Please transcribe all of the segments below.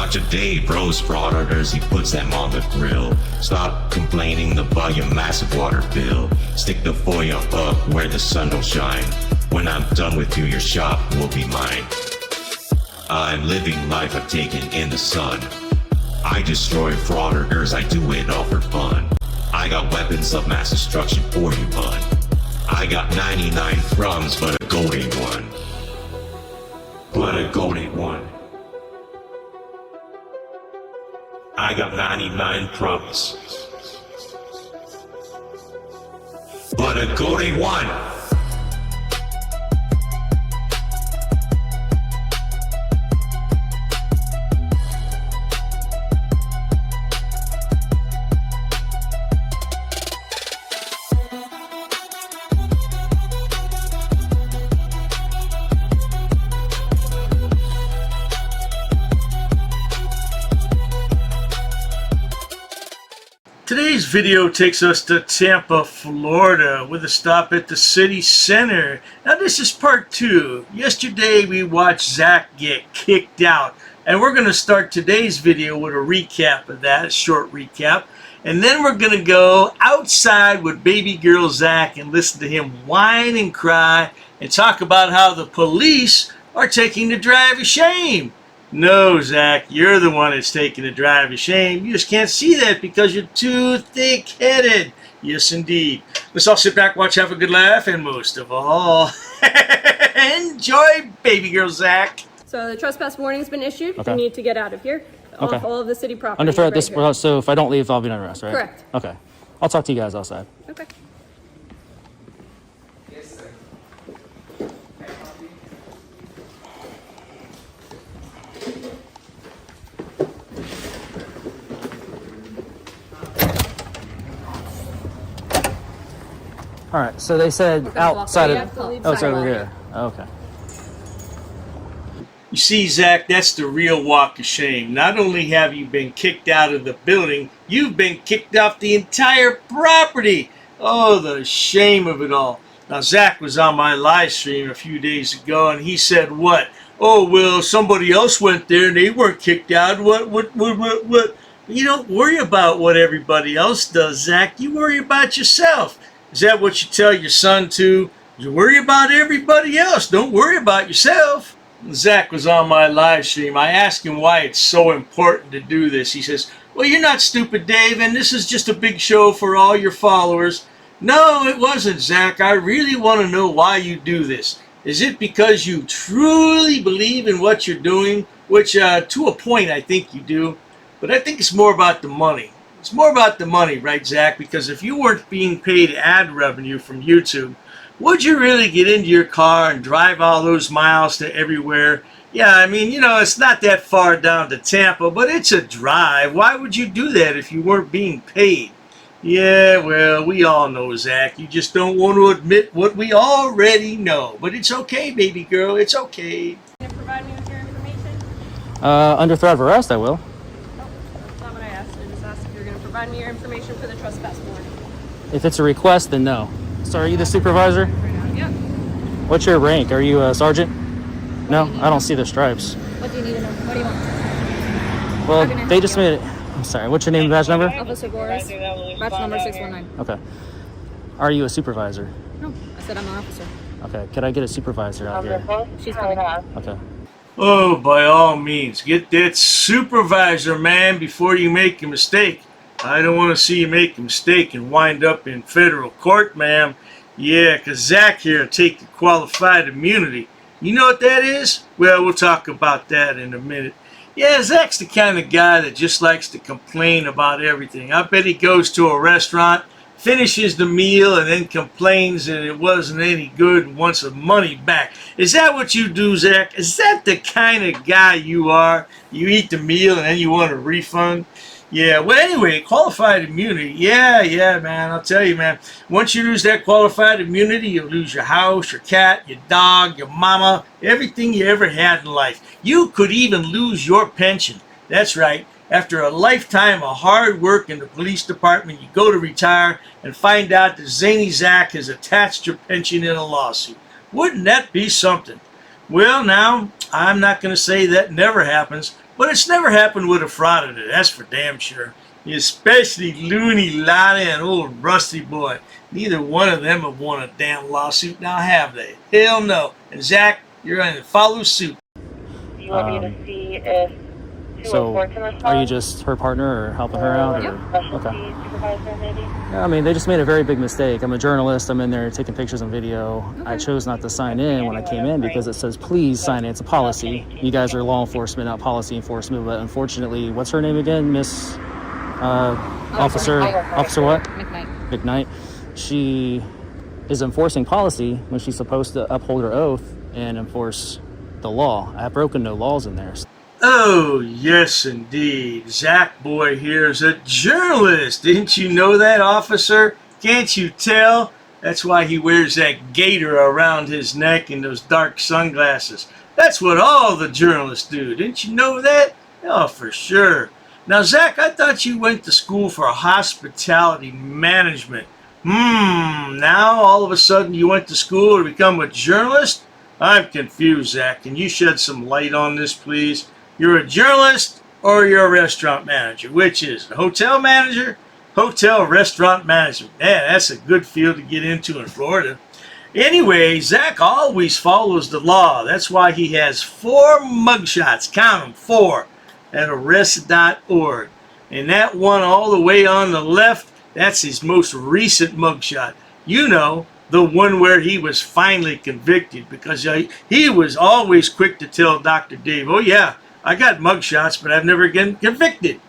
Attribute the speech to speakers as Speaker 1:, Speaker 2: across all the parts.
Speaker 1: Not today, bros, frauditors, he puts them on the grill. Stop complaining about your massive water bill. Stick the foil up where the sun don't shine. When I'm done with you, your shop will be mine. I'm living life I've taken in the sun. I destroy frauditors, I do it all for fun. I got weapons of mass destruction for you, bud. I got 99 crumbs, but a gold ain't one. But a gold ain't one. I got 99 crumbs, but a gold ain't one.
Speaker 2: Today's video takes us to Tampa, Florida, with a stop at the city center. Now this is part 2. Yesterday we watched Zach get kicked out, and we're going to start today's video with a recap of that, a short recap. And then we're going to go outside with baby girl Zach and listen to him whine and cry and talk about how the police are taking the drive of shame. No, Zach, you're the one that's taking the drive of shame. You just can't see that because you're too thick-headed. Yes, indeed. Let's all sit back, watch, have a good laugh, and most of all, enjoy, baby girl Zach.
Speaker 3: So the trespass warning's been issued.
Speaker 4: Okay.
Speaker 3: You need to get out of here.
Speaker 4: Okay.
Speaker 3: Off all of the city property.
Speaker 4: Under threat,
Speaker 3: right
Speaker 4: this,
Speaker 3: here.
Speaker 4: so if I don't leave, I'll be under arrest, right?
Speaker 3: Correct.
Speaker 4: Okay. I'll talk to you guys outside.
Speaker 3: Okay.
Speaker 4: All right, so they said outside
Speaker 3: You
Speaker 4: of...
Speaker 3: have to leave
Speaker 4: Oh, it's over
Speaker 3: sidewalk.
Speaker 4: here. Okay.
Speaker 2: You see, Zach, that's the real walk of shame. Not only have you been kicked out of the building, you've been kicked off the entire property. Oh, the shame of it all. Now, Zach was on my live stream a few days ago, and he said, what? Oh, well, somebody else went there, and they weren't kicked out. What? You don't worry about what everybody else does, Zach. You worry about yourself. Is that what you tell your son, too? You worry about everybody else. Don't worry about yourself. Zach was on my live stream. I asked him why it's so important to do this. He says, well, you're not stupid, Dave, and this is just a big show for all your followers. No, it wasn't, Zach. I really want to know why you do this. Is it because you truly believe in what you're doing? Which, to a point, I think you do. But I think it's more about the money. It's more about the money, right, Zach? Because if you weren't being paid ad revenue from YouTube, would you really get into your car and drive all those miles to everywhere? Yeah, I mean, you know, it's not that far down to Tampa, but it's a drive. Why would you do that if you weren't being paid? Yeah, well, we all know, Zach. You just don't want to admit what we already know. But it's okay, baby girl. It's okay.
Speaker 3: Can you provide me with your information?
Speaker 4: Under threat of arrest, I will.
Speaker 3: No, that's not what I asked. I just asked if you're going to provide me your information for the trespass warning.
Speaker 4: If it's a request, then no. So are you the supervisor?
Speaker 3: Right now. Yep.
Speaker 4: What's your rank? Are you a sergeant? No, I don't see the stripes.
Speaker 3: What do you need to know? What do you want?
Speaker 4: Well, they just made it. I'm sorry. What's your name and badge number?
Speaker 3: Officer Boris. Batch number 619.
Speaker 4: Okay. Are you a supervisor?
Speaker 3: No, I said I'm an officer.
Speaker 4: Okay. Could I get a supervisor out here?
Speaker 3: She's coming.
Speaker 4: Okay.
Speaker 2: Oh, by all means, get that supervisor, man, before you make a mistake. I don't want to see you make a mistake and wind up in federal court, ma'am. Yeah, 'cause Zach here will take the qualified immunity. You know what that is? Well, we'll talk about that in a minute. Yeah, Zach's the kind of guy that just likes to complain about everything. I bet he goes to a restaurant, finishes the meal, and then complains that it wasn't any good and wants the money back. Is that what you do, Zach? Is that the kind of guy you are? You eat the meal and then you want a refund? Yeah, well, anyway, qualified immunity. Yeah, man, I'll tell you, man. Once you lose that qualified immunity, you'll lose your house, your cat, your dog, your mama, everything you ever had in life. You could even lose your pension. That's right. After a lifetime of hard work in the police department, you go to retire and find out that Zany Zach has attached your pension in a lawsuit. Wouldn't that be something? Well, now, I'm not going to say that never happens, But it's never happened with a Frauditor, that's for damn sure. Especially Looney Lotta and old Rusty Boy. Neither one of them have won a damn lawsuit, now have they? Hell no. And Zach, you're going to follow suit.
Speaker 5: Do you want me to see if
Speaker 4: So, are you just her partner or helping her out? Or?
Speaker 5: Yep.
Speaker 4: Okay.
Speaker 5: Supervisor, maybe?
Speaker 4: Yeah, I mean, they just made a very big mistake. I'm a journalist. I'm in there taking pictures and video. I chose not to sign in when I came in because it says, please sign in. It's a policy. You guys are law enforcement, not policy enforcement. But unfortunately, what's her name again? Miss Officer what? McKnight. She is enforcing policy when she's supposed to uphold her oath and enforce the law. I have broken no laws in there.
Speaker 2: Oh, yes, indeed. Zach Boy here is a journalist. Didn't you know that, officer? Can't you tell? That's why he wears that gaiter around his neck and those dark sunglasses. That's what all the journalists do. Didn't you know that? Oh, for sure. Now, Zach, I thought you went to school for hospitality management. Now all of a sudden you went to school to become a journalist? I'm confused, Zach. Can you shed some light on this, please? You're a journalist or you're a restaurant manager? Which is a hotel manager? Hotel restaurant management. Man, that's a good field to get into in Florida. Anyway, Zach always follows the law. That's why he has 4 mugshots. Count them, 4. At arrest.org. And that one all the way on the left, that's his most recent mugshot. You know, the one where he was finally convicted, because he was always quick to tell Dr. Dave, oh yeah, I got mugshots, but I've never been convicted.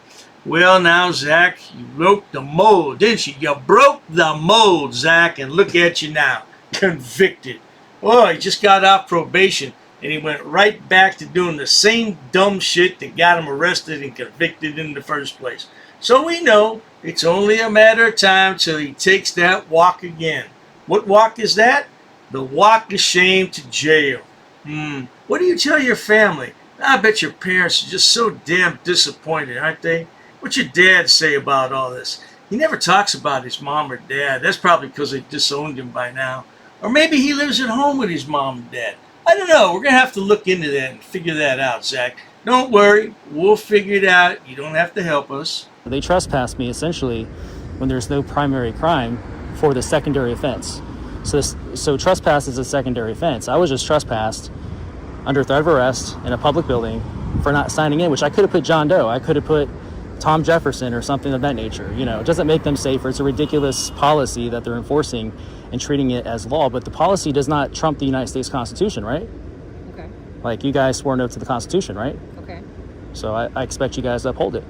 Speaker 2: Well, now, Zach, you broke the mold, didn't you? You broke the mold, Zach, and look at you now, convicted. Oh, he just got off probation, and he went right back to doing the same dumb shit that got him arrested and convicted in the first place. So we know it's only a matter of time till he takes that walk again. What walk is that? The walk of shame to jail. What do you tell your family? I bet your parents are just so damn disappointed, aren't they? What's your dad say about all this? He never talks about his mom or dad. That's probably because they disowned him by now. Or maybe he lives at home with his mom and dad. I don't know. We're going to have to look into that and figure that out, Zach. Don't worry. We'll figure it out. You don't have to help us.
Speaker 4: They trespassed me essentially when there's no primary crime for the secondary offense. So trespass is a secondary offense. I was just trespassed under threat of arrest in a public building for not signing in, which I could have put John Doe. I could have put Tom Jefferson or something of that nature. You know, it doesn't make them safer. It's a ridiculous policy that they're enforcing and treating it as law. But the policy does not trump the United States Constitution, right?
Speaker 3: Okay.
Speaker 4: Like, you guys swore no to the Constitution, right?
Speaker 3: Okay.
Speaker 4: So I expect you guys to uphold it.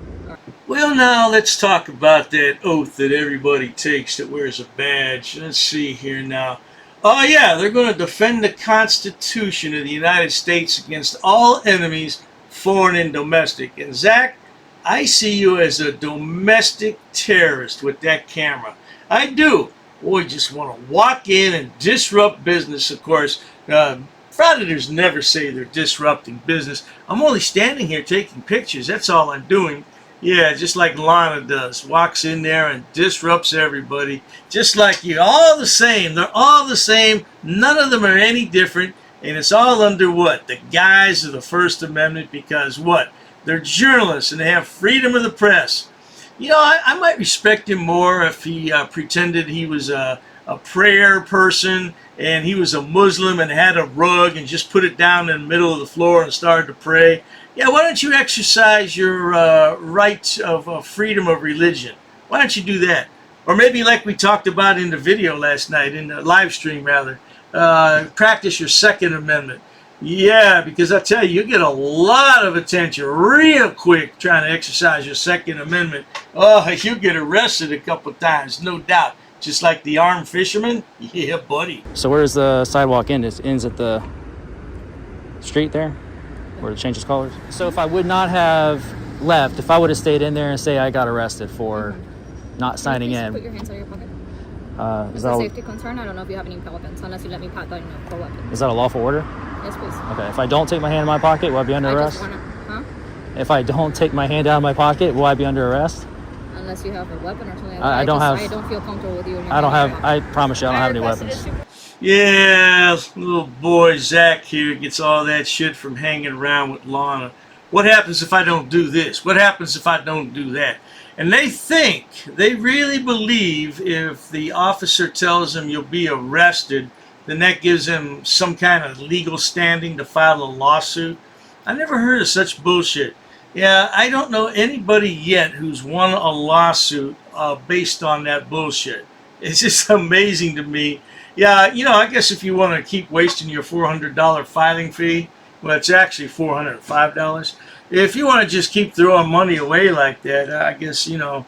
Speaker 2: Well, now let's talk about that oath that everybody takes that wears a badge. Let's see here now. Oh yeah, they're going to defend the Constitution of the United States against all enemies, foreign and domestic. And Zach, I see you as a domestic terrorist with that camera. I do. Boy, just want to walk in and disrupt business, of course. Frauditors never say they're disrupting business. I'm only standing here taking pictures. That's all I'm doing. Yeah, just like Lana does. Walks in there and disrupts everybody. Just like you. All the same. They're all the same. None of them are any different. And it's all under what? The guise of the First Amendment, because what? They're journalists and they have freedom of the press. You know, I might respect him more if he pretended he was a prayer person and he was a Muslim and had a rug and just put it down in the middle of the floor and started to pray. Yeah, why don't you exercise your right of freedom of religion? Why don't you do that? Or maybe like we talked about in the video last night, in the live stream rather, practice your Second Amendment. Yeah, because I tell you, you get a lot of attention real quick trying to exercise your Second Amendment. Oh, you get arrested a couple times, no doubt. Just like the armed fisherman. Yeah, buddy.
Speaker 4: So where's the sidewalk end? It ends at the street there, where it changes colors. So if I would not have left, if I would have stayed in there and say I got arrested for not signing in.
Speaker 3: Put your hands on your pocket.
Speaker 4: Is
Speaker 3: It's a
Speaker 4: that
Speaker 3: safety concern. I don't know if you have any weapons, unless you let me pat down your weapons.
Speaker 4: is that a lawful order?
Speaker 3: Yes, please.
Speaker 4: Okay. If I don't take my hand in my pocket, will I be under
Speaker 3: I just
Speaker 4: arrest?
Speaker 3: wanna,
Speaker 4: If I don't take my hand out of my pocket, will I be under arrest?
Speaker 3: unless you have a weapon or something.
Speaker 4: I don't have.
Speaker 3: I don't feel comfortable with you.
Speaker 4: I don't have. I promise you, I don't have any weapons.
Speaker 2: Yeah, little boy Zach here gets all that shit from hanging around with Lana. What happens if I don't do this? What happens if I don't do that? And they really believe if the officer tells them you'll be arrested, then that gives them some kind of legal standing to file a lawsuit. I never heard of such bullshit. Yeah, I don't know anybody yet who's won a lawsuit based on that bullshit. It's just amazing to me. Yeah, you know, I guess if you want to keep wasting your $400 filing fee, well, it's actually $405. If you want to just keep throwing money away like that, I guess, you know.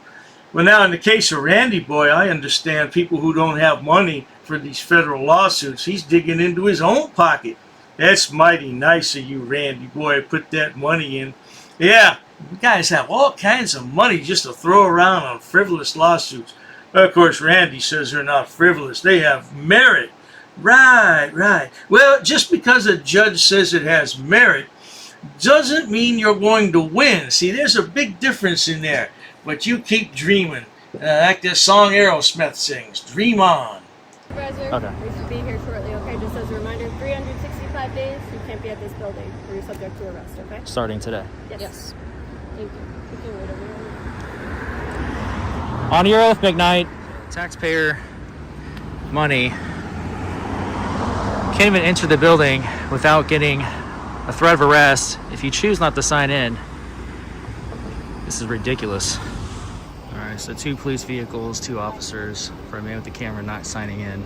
Speaker 2: Well, now in the case of Randy Boy, I understand people who don't have money for these federal lawsuits. He's digging into his own pocket. That's mighty nice of you, Randy Boy, put that money in. Yeah, you guys have all kinds of money just to throw around on frivolous lawsuits. Of course, Randy says they're not frivolous. They have merit. Right. Well, just because a judge says it has merit doesn't mean you're going to win. See, there's a big difference in there. But you keep dreaming. Like this song Aerosmith sings, Dream On.
Speaker 3: Supervisor,
Speaker 4: Okay.
Speaker 3: we should be here shortly, okay? Just as a reminder, 365 days, you can't be at this building or you're subject to arrest, okay?
Speaker 4: Starting today.
Speaker 3: Yes. Thank you. You can wait over here.
Speaker 4: On your oath, McKnight. Taxpayer money. Can't even enter the building without getting a threat of arrest if you choose not to sign in. This is ridiculous. All right, so 2 police vehicles, 2 officers for a man with the camera not signing in.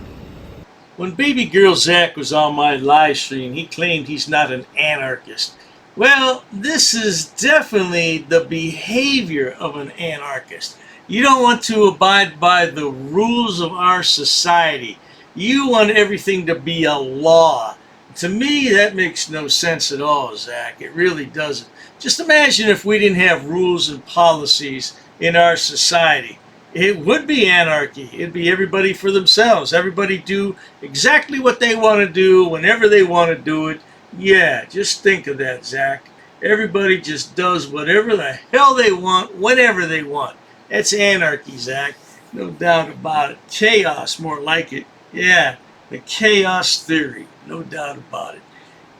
Speaker 2: When baby girl Zach was on my live stream, he claimed he's not an anarchist. Well, this is definitely the behavior of an anarchist. You don't want to abide by the rules of our society. You want everything to be a law. To me, that makes no sense at all, Zach. It really doesn't. Just imagine if we didn't have rules and policies in our society. It would be anarchy. It'd be everybody for themselves. Everybody do exactly what they want to do whenever they want to do it. Yeah, just think of that, Zach. Everybody just does whatever the hell they want, whenever they want. That's anarchy, Zach. No doubt about it. Chaos, more like it. Yeah, the chaos theory. No doubt about it.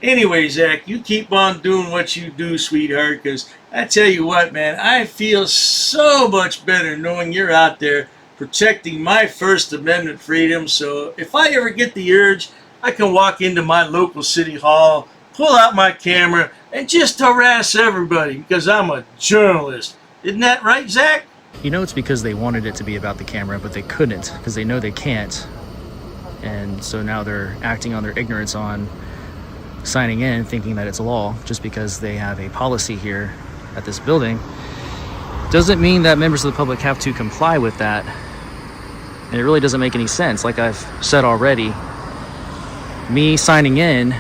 Speaker 2: Anyway, Zach, you keep on doing what you do, sweetheart, because I tell you what, man, I feel so much better knowing you're out there protecting my First Amendment freedom. So if I ever get the urge, I can walk into my local city hall, pull out my camera, and just harass everybody because I'm a journalist. Isn't that right, Zach?
Speaker 4: You know, it's because they wanted it to be about the camera, but they couldn't because they know they can't. And so now they're acting on their ignorance on signing in, thinking that it's law. Just because they have a policy here at this building doesn't mean that members of the public have to comply with that. And it really doesn't make any sense. Like I've said already, me signing in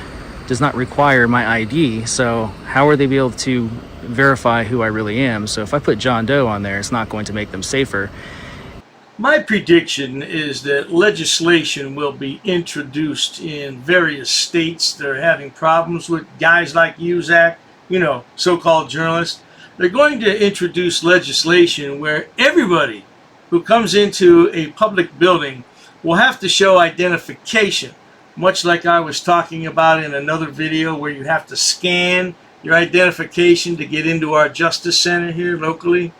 Speaker 4: does not require my ID. So how are they be able to verify who I really am? So if I put John Doe on there, it's not going to make them safer.
Speaker 2: My prediction is that legislation will be introduced in various states that are having problems with guys like you, Zach, you know, so-called journalists. They're going to introduce legislation where everybody who comes into a public building will have to show identification, much like I was talking about in another video where you have to scan your identification to get into our Justice Center here locally.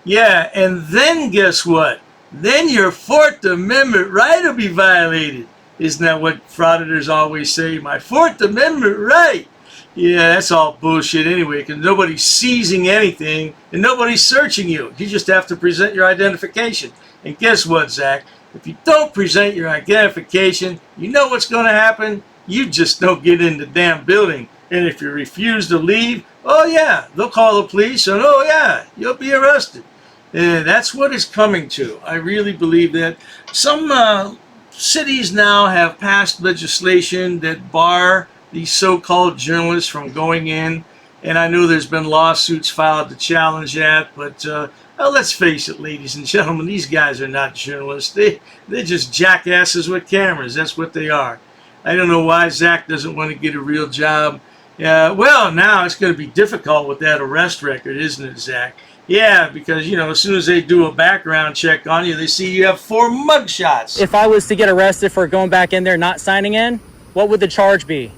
Speaker 2: Yeah, and then guess what? Then your Fourth Amendment right will be violated. Isn't that what frauditors always say? My Fourth Amendment right. Yeah, that's all bullshit anyway, because nobody's seizing anything and nobody's searching you. You just have to present your identification. And guess what, Zach? If you don't present your identification, you know what's going to happen? You just don't get in the damn building. And if you refuse to leave, oh yeah, they'll call the police and oh yeah, you'll be arrested. That's what it's coming to. I really believe that. Some cities now have passed legislation that bar these so-called journalists from going in. And I know there's been lawsuits filed to challenge that. But well, let's face it, ladies and gentlemen, these guys are not journalists. They're just jackasses with cameras. That's what they are. I don't know why Zach doesn't want to get a real job. Well, now it's going to be difficult with that arrest record, isn't it, Zach? Yeah, because, you know, as soon as they do a background check on you, they see you have 4 mugshots.
Speaker 4: If I was to get arrested for going back in there not signing in, what would the charge be?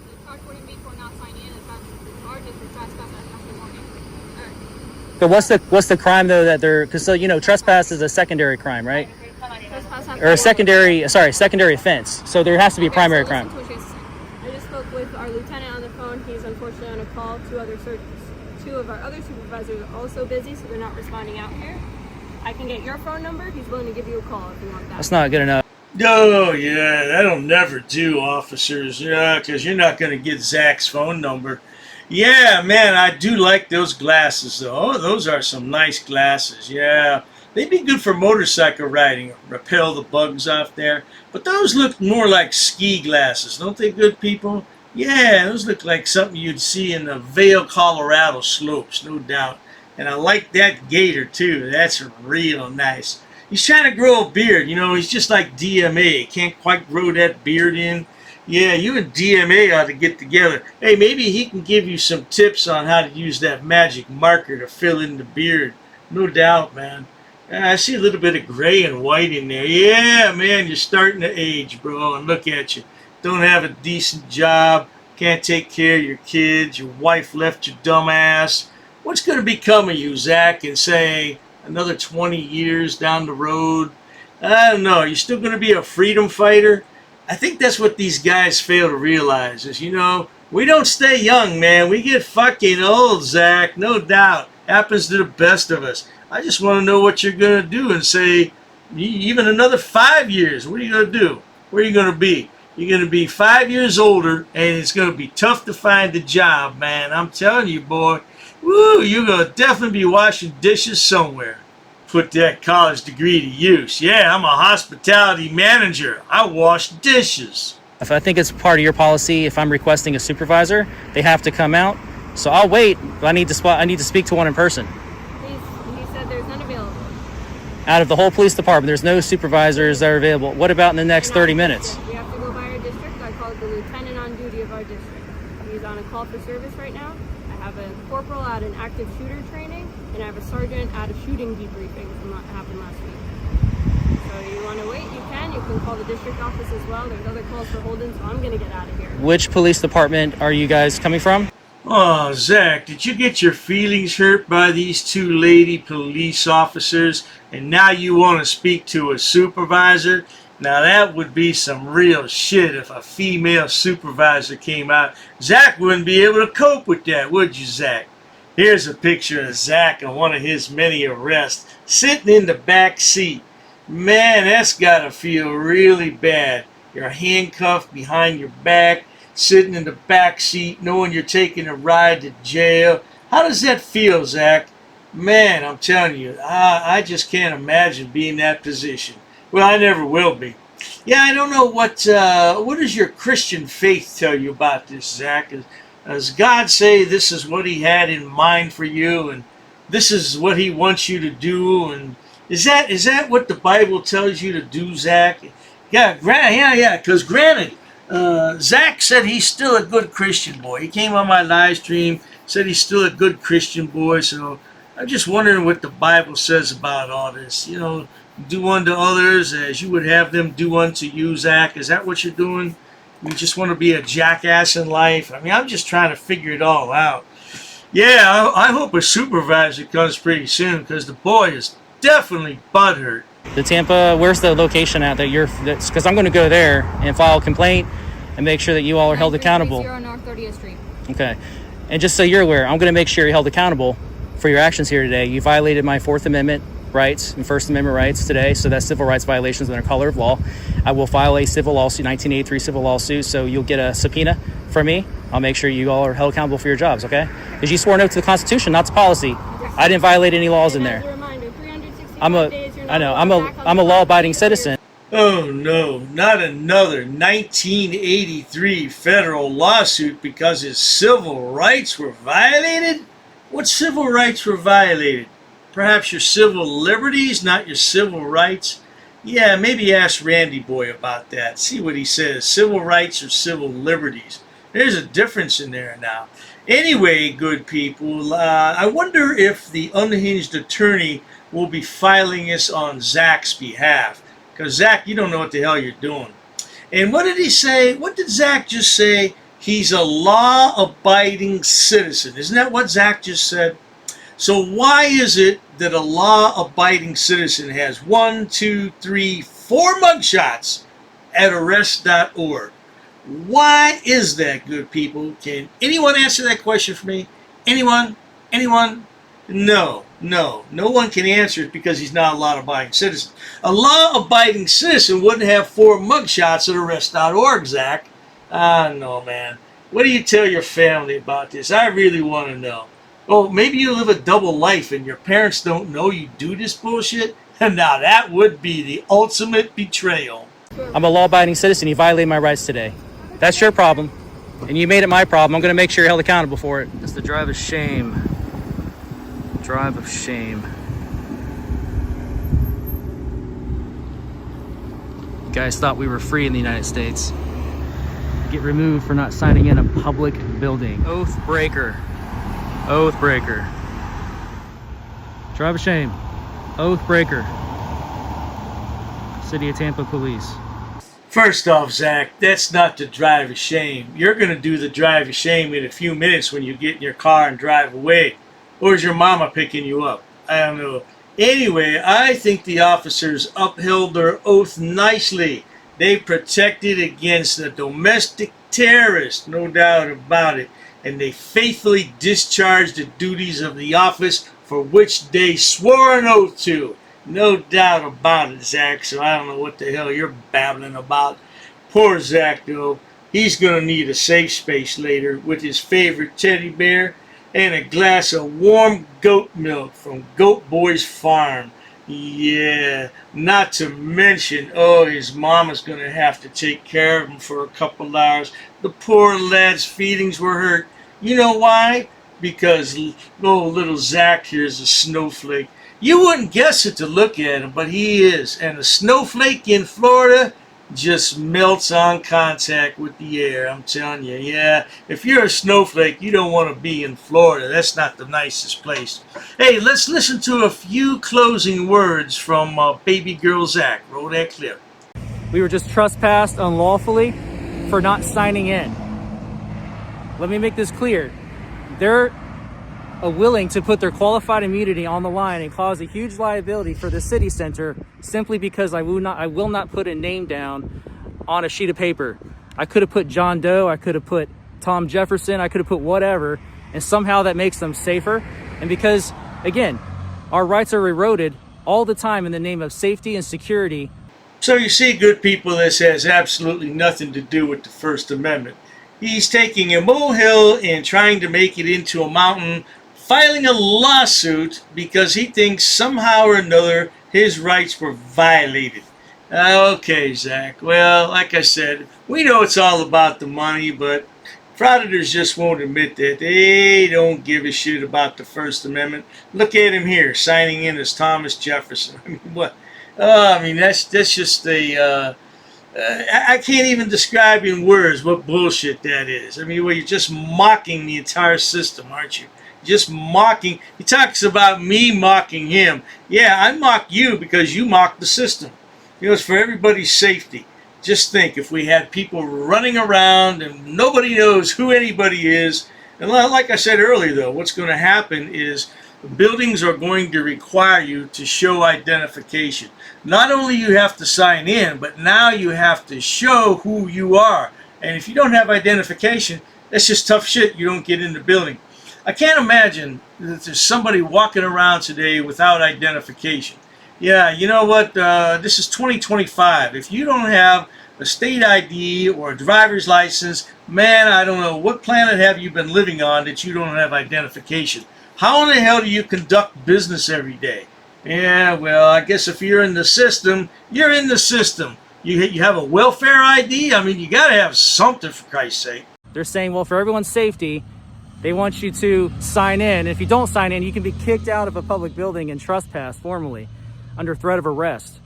Speaker 3: The charge wouldn't be for not signing in. The charge is
Speaker 4: But what's the crime though that they're, because so trespass is a secondary crime, right? Or a secondary offense. So there has to be a primary crime.
Speaker 3: I just spoke with our lieutenant on the phone. He's unfortunately on a call. Two of our other supervisors are also busy, so they're not responding out here. I can get your phone number. He's willing to give you a call if you want that.
Speaker 4: That's not good enough.
Speaker 2: Oh, yeah, that'll never do, officers. Yeah, because you're not going to get Zach's phone number. Yeah, man, I do like those glasses, though. Oh, those are some nice glasses, yeah. They'd be good for motorcycle riding, repel the bugs off there. But those look more like ski glasses, don't they, good people? Yeah, those look like something you'd see in the Vail, Colorado slopes, no doubt. And I like that gator, too. That's real nice. He's trying to grow a beard. He's just like DMA. Can't quite grow that beard in. Yeah, you and DMA ought to get together. Hey, maybe he can give you some tips on how to use that magic marker to fill in the beard. No doubt, man. I see a little bit of gray and white in there. Yeah, man, you're starting to age, bro. And look at you. Don't have a decent job. Can't take care of your kids. Your wife left your dumb ass. What's going to become of you, Zach, in, say, another 20 years down the road? I don't know. You still going to be a freedom fighter? I think that's what these guys fail to realize is, we don't stay young, man. We get fucking old, Zach. No doubt. Happens to the best of us. I just want to know what you're going to do in, say, even another 5 years. What are you going to do? Where are you going to be? You're going to be 5 years older, and it's going to be tough to find a job, man. I'm telling you, boy. Woo, you're going to definitely be washing dishes somewhere. Put that college degree to use. Yeah, I'm a hospitality manager. I wash dishes.
Speaker 4: If I think it's part of your policy, if I'm requesting a supervisor, they have to come out. So I'll wait. But I need to speak to one in person.
Speaker 3: He said there's none available.
Speaker 4: Out of the whole police department, there's no supervisors that are available. What about in the next 30 minutes?
Speaker 3: We have to go by our district. I called the lieutenant on duty of our district. He's on a call for service right now. I have a corporal at an active shooter training, and I have a sergeant at a shooting debriefing from what happened last week. So you want to wait, you can. You can call the district office as well. There's other calls for Holden, so I'm going to get out of here.
Speaker 4: Which police department are you guys coming from?
Speaker 2: Oh, Zach, did you get your feelings hurt by these two lady police officers, and now you want to speak to a supervisor? Now that would be some real shit if a female supervisor came out. Zach wouldn't be able to cope with that, would you, Zach? Here's a picture of Zach on one of his many arrests, sitting in the back seat. Man, that's gotta feel really bad. You're handcuffed behind your back, sitting in the back seat, knowing you're taking a ride to jail. How does that feel, Zach? Man, I'm telling you, I just can't imagine being in that position. Well, I never will be. Yeah, I don't know what does your Christian faith tell you about this, Zach? Does God say this is what He had in mind for you, and this is what He wants you to do? And is that what the Bible tells you to do, Zach? Yeah, because granted, Zach said he's still a good Christian boy. He came on my live stream, said he's still a good Christian boy. So I'm just wondering what the Bible says about all this. Do unto others as you would have them do unto you, Zach. Is that what you're doing? You just want to be a jackass in life? I mean, I'm just trying to figure it all out. Yeah, I hope a supervisor comes pretty soon because the boy is definitely butthurt.
Speaker 4: The Tampa, where's the location at because I'm going to go there and file a complaint and make sure that you all are held accountable.
Speaker 3: 9330 North 30th Street.
Speaker 4: Okay. And just so you're aware, I'm going to make sure you're held accountable for your actions here today. You violated my Fourth Amendment rights and First Amendment rights today, so that's civil rights violations under color of law. I will file a civil lawsuit, 1983 civil lawsuit, so you'll get a subpoena from me. I'll make sure you all are held accountable for your jobs, okay? Because you swore no to the Constitution, not to policy. I didn't violate any laws in there.
Speaker 3: As a reminder, 365 days, you're not
Speaker 4: I'm a law-abiding citizen.
Speaker 2: Oh no, not another 1983 federal lawsuit because his civil rights were violated? What civil rights were violated? Perhaps your civil liberties, not your civil rights? Yeah, maybe ask Randy Boy about that. See what he says. Civil rights or civil liberties. There's a difference in there now. Anyway, good people, I wonder if the unhinged attorney will be filing this on Zach's behalf. Because, Zach, you don't know what the hell you're doing. And what did he say? What did Zach just say? He's a law-abiding citizen. Isn't that what Zach just said? So why is it that a law-abiding citizen has 1, 2, 3, 4 mugshots at arrest.org? Why is that, good people? Can anyone answer that question for me? Anyone? Anyone? No one can answer it because he's not a law-abiding citizen. A law-abiding citizen wouldn't have 4 mugshots at arrest.org, Zach. No, man. What do you tell your family about this? I really want to know. Oh, maybe you live a double life and your parents don't know you do this bullshit? And now that would be the ultimate betrayal.
Speaker 4: I'm a law-abiding citizen. You violated my rights today. That's your problem. And you made it my problem. I'm going to make sure you're held accountable for it. It's the drive of shame. Drive of shame. You guys thought we were free in the United States. Get removed for not signing in a public building. Oath breaker. Oath breaker. Drive of shame. Oath breaker. City of Tampa Police.
Speaker 2: First off, Zach, that's not the drive of shame. You're going to do the drive of shame in a few minutes when you get in your car and drive away. Or is your mama picking you up? I don't know. Anyway, I think the officers upheld their oath nicely. They protected against a domestic terrorist, no doubt about it. And they faithfully discharged the duties of the office for which they swore an oath to. No doubt about it, Zach, so I don't know what the hell you're babbling about. Poor Zach, though. He's going to need a safe space later with his favorite teddy bear and a glass of warm goat milk from Goat Boy's farm. Yeah, not to mention, his mama's going to have to take care of him for a couple hours. The poor lad's feelings were hurt. You know why? Because little Zach here is a snowflake. You wouldn't guess it to look at him, but he is. And a snowflake in Florida just melts on contact with the air. I'm telling you, yeah. If you're a snowflake, you don't want to be in Florida. That's not the nicest place. Hey, let's listen to a few closing words from baby girl Zach. Roll that clip.
Speaker 4: We were just trespassed unlawfully for not signing in. Let me make this clear. They're willing to put their qualified immunity on the line and cause a huge liability for the city center simply because I will not put a name down on a sheet of paper. I could have put John Doe, I could have put Tom Jefferson, I could have put whatever, and somehow that makes them safer. And because, again, our rights are eroded all the time in the name of safety and security.
Speaker 2: So you see, good people, this has absolutely nothing to do with the First Amendment. He's taking a molehill and trying to make it into a mountain, filing a lawsuit because he thinks somehow or another his rights were violated. Okay, Zach. Well, like I said, we know it's all about the money, but frauditors just won't admit that. They don't give a shit about the First Amendment. Look at him here, signing in as Thomas Jefferson. I mean, what? That's just a... I can't even describe in words what bullshit that is. I mean, well, you're just mocking the entire system, aren't you? Just mocking. He talks about me mocking him. Yeah, I mock you because you mock the system. You know, it's for everybody's safety. Just think, if we had people running around and nobody knows who anybody is, and like I said earlier, though, what's going to happen is buildings are going to require you to show identification. Not only you have to sign in, but now you have to show who you are. And if you don't have identification, that's just tough shit. You don't get in the building. I can't imagine that there's somebody walking around today without identification. Yeah, you know what? This is 2025. If you don't have a state ID or a driver's license, man, I don't know. What planet have you been living on that you don't have identification? How in the hell do you conduct business every day? Yeah, well, I guess if you're in the system, you're in the system. You have a welfare ID? I mean, you got to have something, for Christ's sake.
Speaker 4: They're saying, well, for everyone's safety, they want you to sign in. If you don't sign in, you can be kicked out of a public building and trespassed formally under threat of arrest.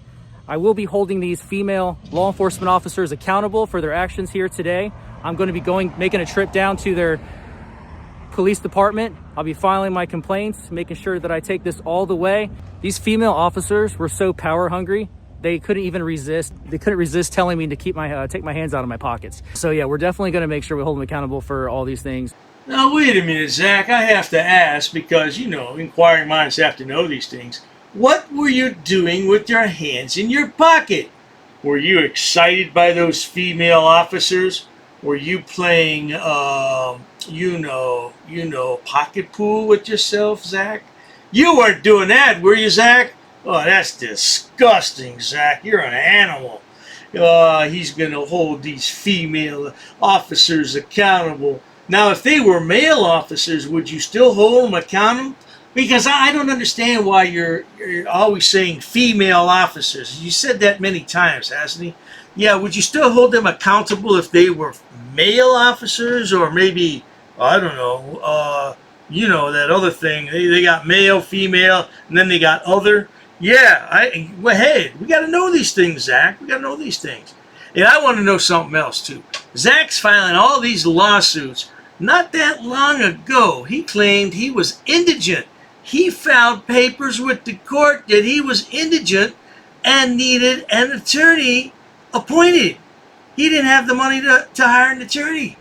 Speaker 4: I will be holding these female law enforcement officers accountable for their actions here today. I'm going to be making a trip down to their police department. I'll be filing my complaints, making sure that I take this all the way. These female officers were so power hungry, they couldn't even resist. They couldn't resist telling me to keep take my hands out of my pockets. So yeah, we're definitely going to make sure we hold them accountable for all these things.
Speaker 2: Now, wait a minute, Zach. I have to ask because, you know, inquiring minds have to know these things. What were you doing with your hands in your pocket? Were you excited by those female officers? Were you playing, pocket pool with yourself, Zach? You weren't doing that, were you, Zach? Oh, that's disgusting, Zach. You're an animal. He's going to hold these female officers accountable. Now, if they were male officers, would you still hold them accountable? Because I don't understand why you're always saying female officers. You said that many times, hasn't he? Yeah, would you still hold them accountable if they were male officers? Or maybe, I don't know, that other thing. They got male, female, and then they got other. Yeah, hey, we got to know these things, Zach. We got to know these things. And I want to know something else, too. Zach's filing all these lawsuits. Not that long ago, he claimed he was indigent. He filed papers with the court that he was indigent and needed an attorney appointed. He didn't have the money to hire an attorney.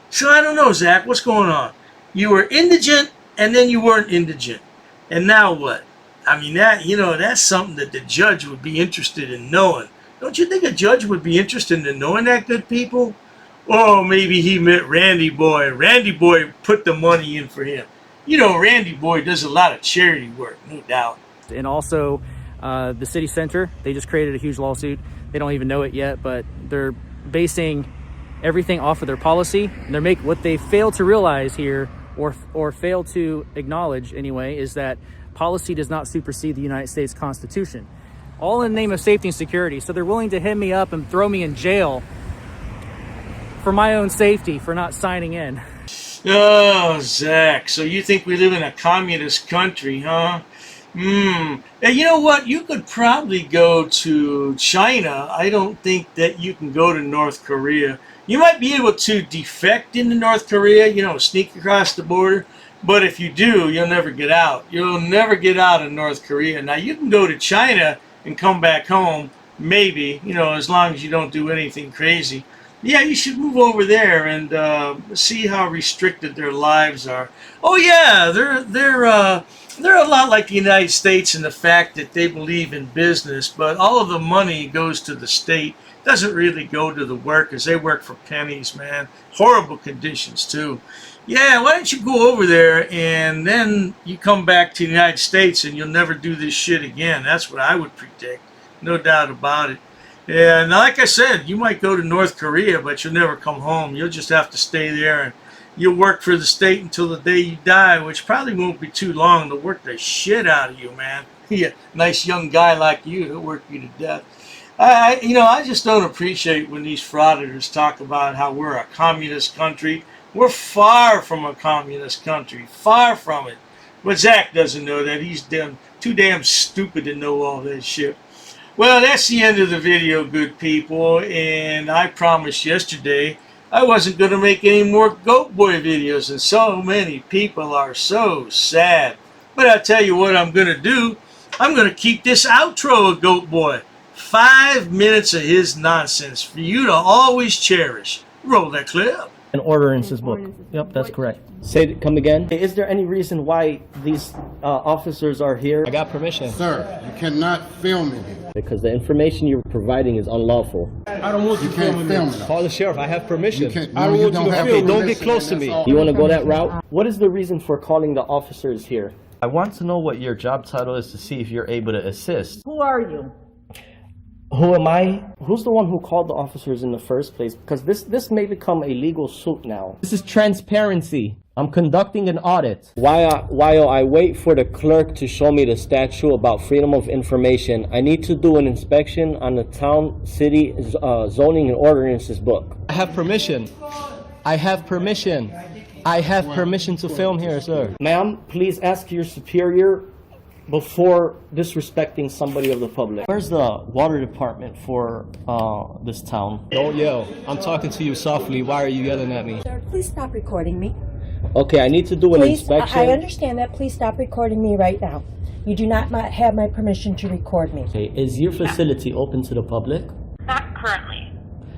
Speaker 2: So I don't know, Zach, what's going on? You were indigent and then you weren't indigent. And now what? I mean, that's something that the judge would be interested in knowing. Don't you think a judge would be interested in knowing that, good people? Oh, maybe he met Randy Boy. Randy Boy put the money in for him. You know, Randy Boy does a lot of charity work, no doubt.
Speaker 4: And also, the city center, they just created a huge lawsuit. They don't even know it yet, but they're basing everything off of their policy. And what they fail to realize here, or fail to acknowledge anyway, is that policy does not supersede the United States Constitution. All in the name of safety and security. So they're willing to hem me up and throw me in jail for my own safety for not signing in.
Speaker 2: Oh, Zach, so you think we live in a communist country, huh? And you know what? You could probably go to China. I don't think that you can go to North Korea. You might be able to defect into North Korea, sneak across the border. But if you do, you'll never get out. You'll never get out of North Korea. Now, you can go to China and come back home, maybe, as long as you don't do anything crazy. Yeah, you should move over there and see how restricted their lives are. Oh yeah, they're a lot like the United States in the fact that they believe in business, but all of the money goes to the state. It doesn't really go to the workers. They work for pennies, man. Horrible conditions too. Yeah, why don't you go over there and then you come back to the United States and you'll never do this shit again. That's what I would predict. No doubt about it. Yeah, and like I said, you might go to North Korea, but you'll never come home. You'll just have to stay there, and you'll work for the state until the day you die, which probably won't be too long. They'll work the shit out of you, man. Yeah, nice young guy like you, they'll work you to death. I just don't appreciate when these frauditors talk about how we're a communist country. We're far from a communist country, far from it. But Zach doesn't know that. He's too damn stupid to know all that shit. Well, that's the end of the video, good people, and I promised yesterday I wasn't going to make any more Goat Boy videos, and so many people are so sad. But I'll tell you what I'm going to do. I'm going to keep this outro of Goat Boy. 5 minutes of his nonsense for you to always cherish. Roll that clip.
Speaker 6: An ordinances book. Yep, that's correct. Come again. Is there any reason why these officers are here?
Speaker 7: I got permission.
Speaker 8: Sir, you cannot film in here.
Speaker 6: Because the information you're providing is unlawful.
Speaker 7: I don't want you
Speaker 8: can't film it.
Speaker 7: Call the sheriff. I have permission.
Speaker 8: I don't want you to film.
Speaker 7: Don't get close to me.
Speaker 6: You want to go that route? What is the reason for calling the officers here?
Speaker 9: I want to know what your job title is to see if you're able to assist.
Speaker 10: Who are you?
Speaker 6: Who am I? Who's the one who called the officers in the first place? Because this may become a legal suit now.
Speaker 9: This is transparency. I'm conducting an audit.
Speaker 6: While I wait for the clerk to show me the statute about freedom of information, I need to do an inspection on the town, city, zoning and ordinances book.
Speaker 9: I have permission. I have permission. I have permission to film here, sir.
Speaker 6: Ma'am, please ask your superior before disrespecting somebody of the public. Where's the water department for this town?
Speaker 9: Don't yell. I'm talking to you softly. Why are you yelling at me?
Speaker 10: Sir, please stop recording me.
Speaker 6: Okay, I need to do an inspection.
Speaker 10: I understand that. Please stop recording me right now. You do not have my permission to record me.
Speaker 6: Okay, is your facility open to the public?
Speaker 5: Not currently.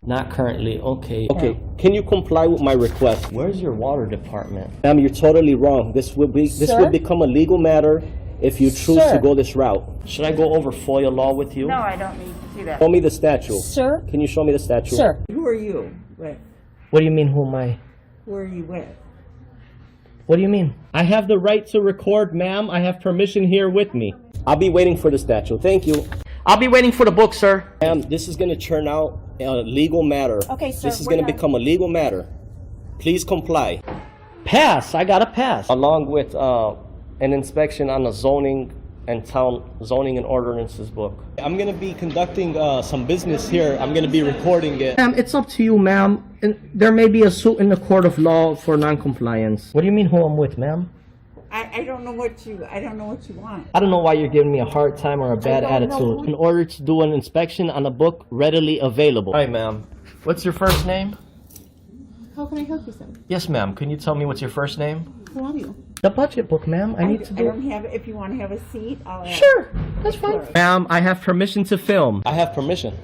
Speaker 6: Not currently. Okay. Okay. Can you comply with my request? Where's your water department? Ma'am, you're totally wrong. This will become a legal matter if you choose to go this route. Should I go over FOIA law with you?
Speaker 5: No, I don't need to see that.
Speaker 6: Show me the statute.
Speaker 10: Sir?
Speaker 6: Can you show me the statute?
Speaker 10: Sir.
Speaker 11: Who are you with?
Speaker 6: What do you mean, who am I?
Speaker 11: Who are you with?
Speaker 6: What do you mean? I have the right to record, ma'am. I have permission here with me. I'll be waiting for the statute. Thank you. I'll be waiting for the book, sir. Ma'am, this is going to turn out a legal matter.
Speaker 10: Okay, sir.
Speaker 6: This is going to become a legal matter. Please comply. Pass. I got a pass. Along with an inspection on the zoning and ordinances book. I'm going to be conducting some business here. I'm going to be recording it. Ma'am, it's up to you, ma'am. There may be a suit in the court of law for non-compliance. What do you mean who I'm with, ma'am?
Speaker 11: I don't know what you want.
Speaker 6: I don't know why you're giving me a hard time or a bad attitude. In order to do an inspection on a book readily available. Hi, ma'am. What's your first name?
Speaker 11: How can I help you, sir?
Speaker 6: Yes, ma'am. Can you tell me what's your first name?
Speaker 11: Who are you?
Speaker 6: The budget book, ma'am. I need to do.
Speaker 11: I don't have it. If you want to have a seat, I'll ask.
Speaker 6: Sure, that's fine. Ma'am, I have permission to film. I have permission.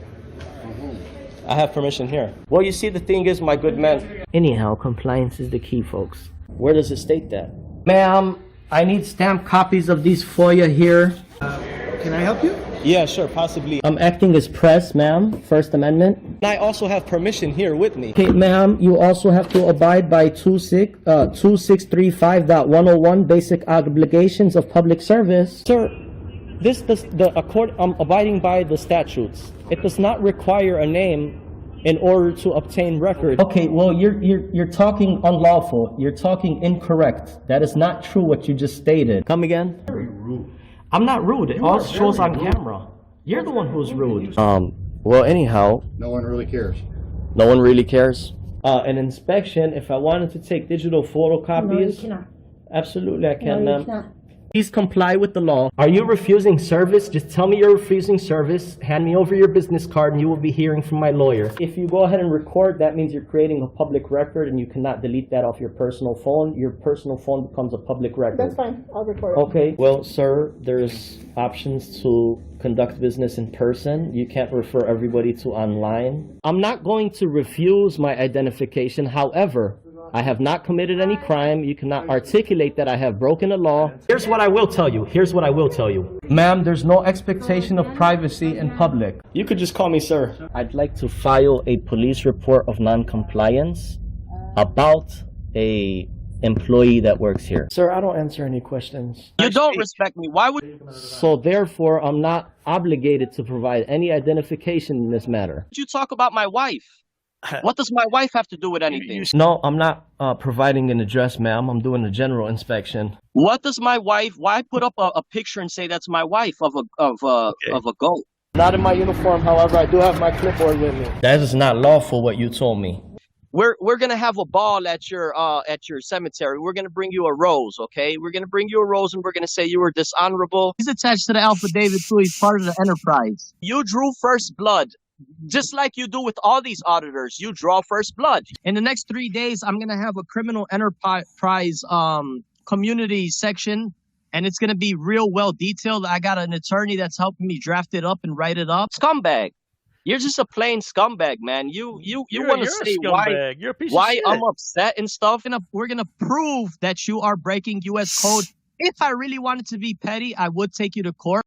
Speaker 6: I have permission here. Well, you see, the thing is, my good man. Anyhow, compliance is the key, folks. Where does it state that? Ma'am, I need stamped copies of these FOIA here.
Speaker 7: Can I help you?
Speaker 6: Yeah, sure, possibly. I'm acting as press, ma'am. First Amendment. And I also have permission here with me. Okay, ma'am, you also have to abide by 2635.101 basic obligations of public service. Sir, I'm abiding by the statutes. It does not require a name in order to obtain record. Okay, well, you're talking unlawful. You're talking incorrect. That is not true what you just stated. Come again? Very rude. I'm not rude. It all shows on camera. You're the one who's rude. Well, anyhow.
Speaker 8: No one really cares.
Speaker 6: No one really cares? An inspection, if I wanted to take digital photocopies.
Speaker 10: No, you cannot.
Speaker 6: Absolutely, I can,
Speaker 10: No,
Speaker 6: ma'am.
Speaker 10: you cannot.
Speaker 6: Please comply with the law. Are you refusing service? Just tell me you're refusing service. Hand me over your business card and you will be hearing from my lawyer. If you go ahead and record, that means you're creating a public record and you cannot delete that off your personal phone. Your personal phone becomes a public record.
Speaker 11: That's fine. I'll record it.
Speaker 6: Okay. Well, sir, there's options to conduct business in person. You can't refer everybody to online. I'm not going to refuse my identification. However, I have not committed any crime. You cannot articulate that I have broken a law. Here's what I will tell you. Ma'am, there's no expectation of privacy in public. You could just call me sir. I'd like to file a police report of non-compliance about a employee that works here. Sir, I don't answer any questions.
Speaker 9: You don't respect me. Why would
Speaker 6: So therefore, I'm not obligated to provide any identification in this matter.
Speaker 9: you talk about my wife? What does my wife have to do with anything?
Speaker 6: No, I'm not providing an address, ma'am. I'm doing a general inspection.
Speaker 9: What does my wife? Why put up a picture and say that's my wife of a goat?
Speaker 6: Not in my uniform, however, I do have my clipboard with me. That is not lawful what you told me.
Speaker 9: We're gonna have a ball at your cemetery. We're gonna bring you a rose, okay? We're gonna bring you a rose and we're gonna say you were dishonorable. He's attached to the affidavit too. He's part of the enterprise. You drew first blood. Just like you do with all these auditors, you draw first blood. In the next 3 days, I'm going to have a criminal enterprise community section, and it's going to be real well detailed. I got an attorney that's helping me draft it up and write it up. Scumbag. You're just a plain scumbag, man. You want to say why I'm upset and stuff. We're going to prove that you are breaking U.S. code. If I really wanted to be petty, I would take you to court.